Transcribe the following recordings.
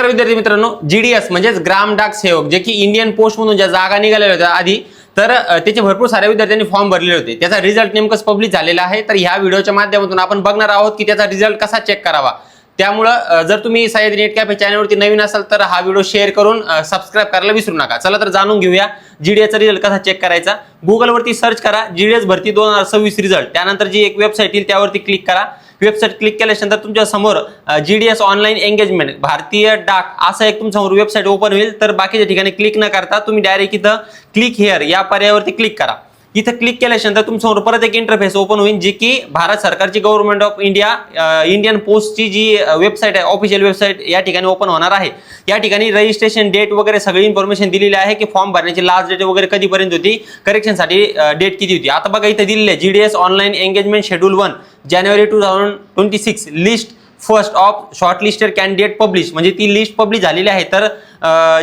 विद्यार्थी मित्रांनो, जीडीएस म्हणजे ग्राम डाक सेवक जे की इंडियन पोस्ट म्हणून ज्या जागा निघालेल्या होत्या आधी, तर त्याचे भरपूर साऱ्या विद्यार्थ्यांनी फॉर्म भरलेले होते. त्याचा रिझल्ट नेमकंच पब्लिश झालेला आहे. तर ह्या व्हिडिओच्या माध्यमातून आपण बघणार आहोत की त्याचा रिझल्ट कसा चेक करावा. त्यामुळे जर तुम्ही सह्याद्री नेट कॅफे चॅनलवरती नवीन असाल तर हा व्हिडिओ शेअर करून सबस्क्राइब करायला विसरू नका. चला तर जाणून घेऊया जीडीएसचा रिझल्ट कसा चेक करायचा. गुगलवरती सर्च करा जीडीएस भरती 2026 रिझल्ट. त्यानंतर जी एक वेबसाईट येईल त्यावरती क्लिक करा. वेबसाईट क्लिक केल्यानंतर तुमच्या समोर जीडीएस ऑनलाईन एंगेजमेंट भारतीय डाक असं एक तुमच्या समोर वेबसाईट ओपन होईल. तर बाकीच्या ठिकाणी क्लिक न करता तुम्ही डायरेक्ट इथं क्लिक हिअर या पर्यायावरती क्लिक करा. इथं क्लिक केल्यानंतर तुमच्यासमोर परत एक इंटरफेस ओपन होईल जी की भारत सरकारची गव्हर्नमेंट ऑफ इंडिया इंडियन पोस्टची जी वेबसाईट आहे ऑफिशियल वेबसाईट या ठिकाणी ओपन होणार आहे. या ठिकाणी रजिस्ट्रेशन डेट वगैरे सगळी इन्फॉर्मेशन दिलेली आहे की फॉर्म भरण्याची लास्ट डेट वगैरे कधीपर्यंत होती, करेक्शनसाठी डेट किती होती. आता बघा इथे दिलेले आहे GDS online engagement schedule 1 January 2026 list first of shortlisted candidate publish, म्हणजे ती लिस्ट पब्लिश झालेली आहे. तर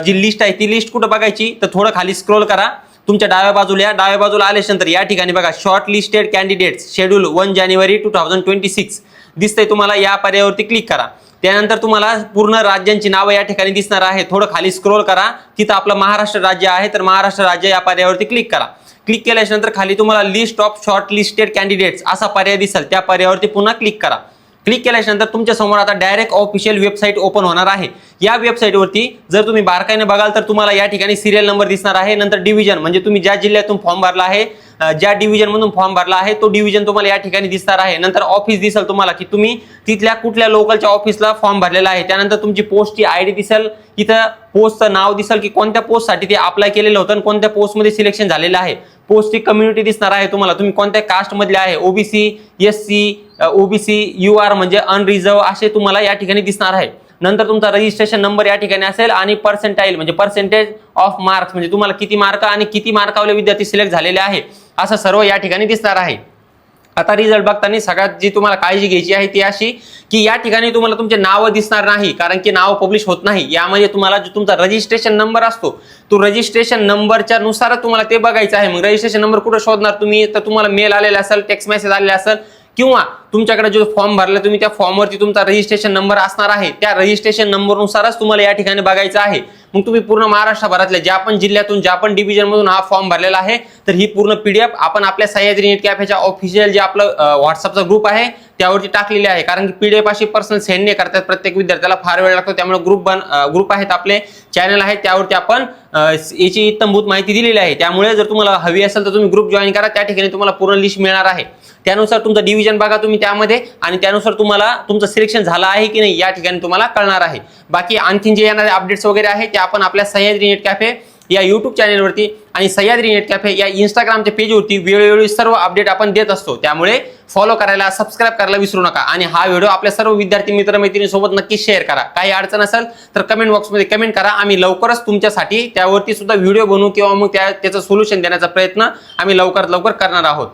जी लिस्ट आहे ती लिस्ट कुठं बघायची तर थोडं खाली स्क्रोल करा. तुमच्या डाव्या बाजूला आल्यानंतर या ठिकाणी बघा शॉर्ट लिस्टेड कॅन्डिडेट्स शेड्यूल 1 जानेवारी 2026 दिसतंय तुम्हाला. या पर्यायावरती क्लिक करा. त्यानंतर तुम्हाला पूर्ण राज्यांची नावं या ठिकाणी दिसणार आहे. थोडं खाली स्क्रोल करा. तिथं आपलं महाराष्ट्र राज्य आहे तर महाराष्ट्र राज्य या पर्यायावरती क्लिक करा. क्लिक केल्यानंतर खाली तुम्हाला list of short listed candidates असा पर्याय दिसेल. त्या पर्यायावरती पुन्हा क्लिक करा. क्लिक केल्यानंतर तुमच्या समोर आता डायरेक्ट ऑफिशियल वेबसाईट ओपन होणार आहे. या वेबसाईटवरती जर तुम्ही बारकाईने बघाल तर तुम्हाला या ठिकाणी सिरियल नंबर दिसणार आहे. नंतर डिव्हिजन म्हणजे तुम्ही ज्या जिल्ह्यातून फॉर्म भरला आहे, ज्या डिव्हिजन मधून फॉर्म भरला आहे तो डिव्हिजन तुम्हाला या ठिकाणी दिसणार आहे. नंतर ऑफिस दिसेल तुम्हाला की तुम्ही तिथल्या कुठल्या लोकलच्या ऑफिसला फॉर्म भरलेला आहे. त्यानंतर तुमची पोस्टची आयडी दिसेल. इथं पोस्टचं नाव दिसेल की कोणत्या पोस्टसाठी ते अप्लाय केलेलं होतं आणि कोणत्या पोस्टमध्ये सिलेक्शन झालेलं आहे. पोस्टची कम्युनिटी दिसणार आहे तुम्हाला, तुम्ही कोणत्या कास्ट मधले आहे, ओबीसी, एससी, ओबीसी, यूआर म्हणजे अनरिझर्व असे तुम्हाला या ठिकाणी दिसणार आहे. नंतर तुमचा रजिस्ट्रेशन नंबर या ठिकाणी असेल आणि पर्सेंटाईल म्हणजे पर्सेंटेज ऑफ मार्क्स म्हणजे तुम्हाला किती मार्क आणि किती मार्कावले विद्यार्थी सिलेक्ट झालेले आहे असं सर्व या ठिकाणी दिसणार आहे. आता रिझल्ट बघताना सगळ्यात जी तुम्हाला काळजी घ्यायची आहे ती अशी की या ठिकाणी तुम्हाला तुमचे नाव दिसणार नाही, कारण की नाव पब्लिश होत नाही. यामध्ये तुम्हाला जो तुमचा रजिस्ट्रेशन नंबर असतो तो रजिस्ट्रेशन नंबरच्या नुसारच तुम्हाला ते बघायचं आहे. मग रजिस्ट्रेशन नंबर कुठे शोधणार तुम्ही तर तुम्हाला मेल आलेला असेल, टेक्स्ट मेसेज आलेला असेल किंवा तुमच्याकडे जो फॉर्म भरला तुम्ही त्या फॉर्मवरती तुमचा रजिस्ट्रेशन नंबर असणार आहे. त्या रजिस्ट्रेशन नंबरनुसारच तुम्हाला या ठिकाणी बघायचं आहे. मग तुम्ही पूर्ण महाराष्ट्रभरातल्या ज्या पण जिल्ह्यातून ज्या पण डिव्हिजन मधून हा फॉर्म भरलेला आहे तर ही पूर्ण पीडीएफ आपण आपल्या सह्याद्री नेट कॅफेच्या ऑफिशियल जे आपलं व्हॉट्सअपचा ग्रुप आहे त्यावरती टाकलेली आहे. कारण की पीडीएफ अशी पर्सनल सेंड नाही करतात प्रत्येक विद्यार्थ्याला, फार वेळ लागतो. त्यामुळे ग्रुप आहेत आपले चॅनल आहे त्यावरती आपण याची इत्तमभूत माहिती दिलेली आहे. त्यामुळे जर तुम्हाला हवी असेल तर तुम्ही ग्रुप जॉईन करा. त्या ठिकाणी तुम्हाला पूर्ण लिस्ट मिळणार आहे. त्यानुसार तुमचं डिव्हिजन बघा तुम्ही त्यामध्ये आणि त्यानुसार तुम्हाला तुमचं सिलेक्शन झालं आहे की नाही या ठिकाणी तुम्हाला कळणार आहे. बाकी आणखीन जे येणारे अपडेट्स वगैरे आहे ते आपण आपल्या सह्याद्री नेट कॅफे या युट्यूब चॅनलवरती आणि सह्याद्री नेट कॅफे या इंस्टाग्रामच्या पेजवरती वेळोवेळी सर्व अपडेट आपण देत असतो. त्यामुळे फॉलो करायला, सबस्क्राईब करायला विसरू नका आणि हा व्हिडिओ आपल्या सर्व विद्यार्थी मित्रमैत्रिणींसोबत नक्की शेअर करा. काही अडचण असेल तर कमेंट बॉक्समध्ये कमेंट करा. आम्ही लवकरच तुमच्यासाठी त्यावरती सुद्धा व्हिडिओ बनवू किंवा मग त्याचं सोल्युशन देण्याचा प्रयत्न आम्ही लवकरात लवकर करणार आहोत.